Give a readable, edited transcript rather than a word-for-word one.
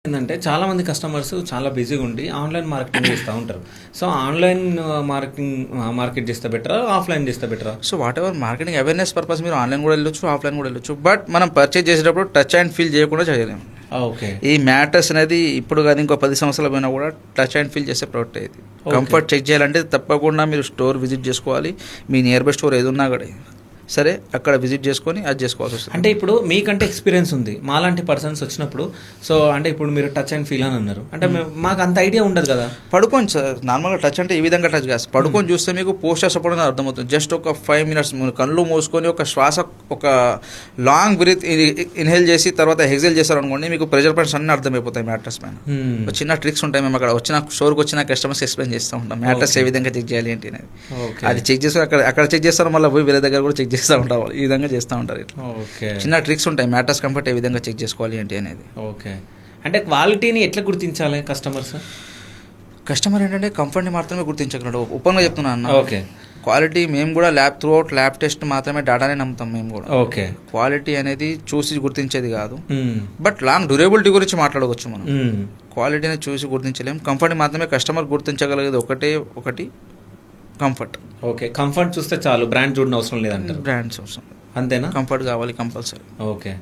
ఏంటంటే చాలా మంది కస్టమర్స్ చాలా బిజీగా ఉండి ఆన్లైన్ మార్కెటింగ్ చేస్తూ ఉంటారు. సో ఆన్లైన్ మార్కెట్ చేస్తే బెటరా, ఆఫ్లైన్ చేస్తే బెటరా? So what ever marketing awareness purpose మీరు ఆన్లైన్ కూడా వెళ్ళొచ్చు, ఆఫ్లైన్ కూడా వెళ్ళొచ్చు. బట్ మనం పర్చేజ్ చేసేటప్పుడు టచ్ అండ్ ఫీల్ చేయకుండా చేయలేము. ఓకే. ఈ మ్యాటర్స్ అనేది ఇప్పుడు కాదు, ఇంకో 10 సంవత్సరాల పోయినా కూడా టచ్ అండ్ ఫీల్ చేసే ప్రోడక్ట్ ఇది. కంఫర్ట్ చెక్ చేయాలంటే తప్పకుండా మీరు స్టోర్ విజిట్ చేసుకోవాలి. మీ నియర్ బై స్టోర్ ఏది ఉన్నా కూడా సరే అక్కడ విజిట్ చేసుకొని అది చేసుకోవాల్సి వస్తుంది. అంటే ఇప్పుడు మీకంటే ఎక్స్పీరియన్స్ ఉంది, మాలాంటి పర్సన్స్ వచ్చినప్పుడు. సో అంటే ఇప్పుడు మీరు టచ్ అండ్ ఫీల్ అని అన్నారు, అంటే మాకు అంత ఐడియా ఉండదు కదా. పడుకోండి సార్, నార్మల్గా టచ్ అంటే ఈ విధంగా టచ్ కాదు. పడుకొని చూస్తే మీకు పోస్టర్ సపోర్ట్ అనేది అర్థమవుతుంది. జస్ట్ ఒక 5 minutes కళ్ళు మూసుకొని ఒక శ్వాస, ఒక లాంగ్ బ్రీత్ ఇన్హేల్ చేసి తర్వాత ఎక్సేల్ చేస్తారు అనుకోండి, మీకు ప్రెషర్ పాయింట్స్ అన్నీ అర్థమైపోతాయి మ్యాట్రస్ పైన. చిన్న ట్రిక్స్ ఉంటాయి, మేము అక్కడ స్టోర్కి వచ్చిన కస్టమర్స్ ఎక్స్ప్లెయిన్ చేస్తూ ఉంటాం మ్యాట్రస్ ఏ విధంగా చెక్ చేయాలి ఏంటి అనేది. అది చెక్ చేసి అక్కడ చెక్ చేస్తారు, మళ్ళీ పోయి వేరే దగ్గర కూడా చెక్ చేస్తూ ఉంటారు. ఈ విధంగా చేస్తూ ఉంటారు. ఇట్లా చిన్న ట్రిక్స్ ఉంటాయి, మ్యాట్రస్ కంఫర్ట్ ఏ విధంగా చెక్ చేసుకోవాలి ఏంటి అనేది. ఓకే. అంటే క్వాలిటీని ఎట్లా గుర్తించాలి కస్టమర్ ఏంటంటే కంఫర్ట్ని మాత్రమే గుర్తించగలడు. ఓపెన్గా చెప్తున్నాను అన్న. ఓకే. క్వాలిటీ మేము కూడా ల్యాబ్ టెస్ట్ మాత్రమే డేటానే నమ్ముతాం మేము కూడా. ఓకే. క్వాలిటీ అనేది చూసి గుర్తించేది కాదు. బట్ లాంగ్ డ్యూరబిలిటీ గురించి మాట్లాడవచ్చు మనం. క్వాలిటీని చూసి గుర్తించలేము, కంఫర్ట్ని మాత్రమే కస్టమర్ గుర్తించగలిగేది ఒకటి కంఫర్ట్. ఓకే. కంఫర్ట్ చూస్తే చాలు, బ్రాండ్ చూడని అవసరం లేదంటారు. బ్రాండ్స్ అవసరం, అంతేనా? కంఫర్ట్ కావాలి కంపల్సరీ. ఓకే.